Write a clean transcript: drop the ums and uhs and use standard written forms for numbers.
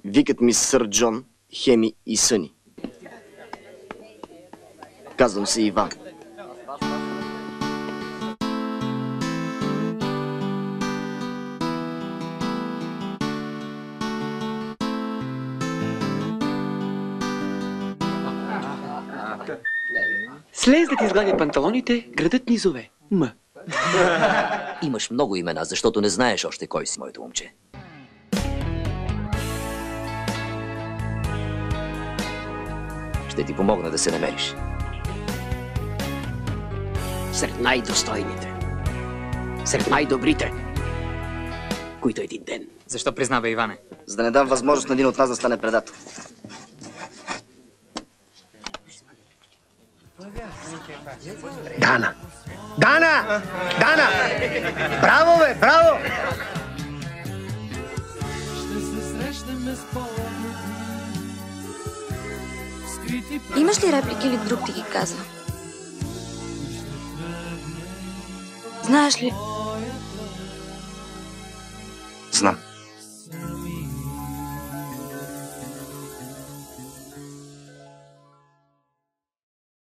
Викат ми сър Джон, Хеми и Съни. Казвам се Иван. Слез да ти изгладя панталоните, градът ни зове. М. Имаш много имена, защото не знаеш още кой си, моето момче. Ще ти помогна да се намериш. Сред най-достойните. Сред най-добрите. Които един ден. Защо признава, Иване? За да не дам възможност на един от нас да стане предател. Дана! Дана! Дана! Браво, бе! Браво! Имаш ли реплики или друг ти ги казва? Знаеш ли? Знам.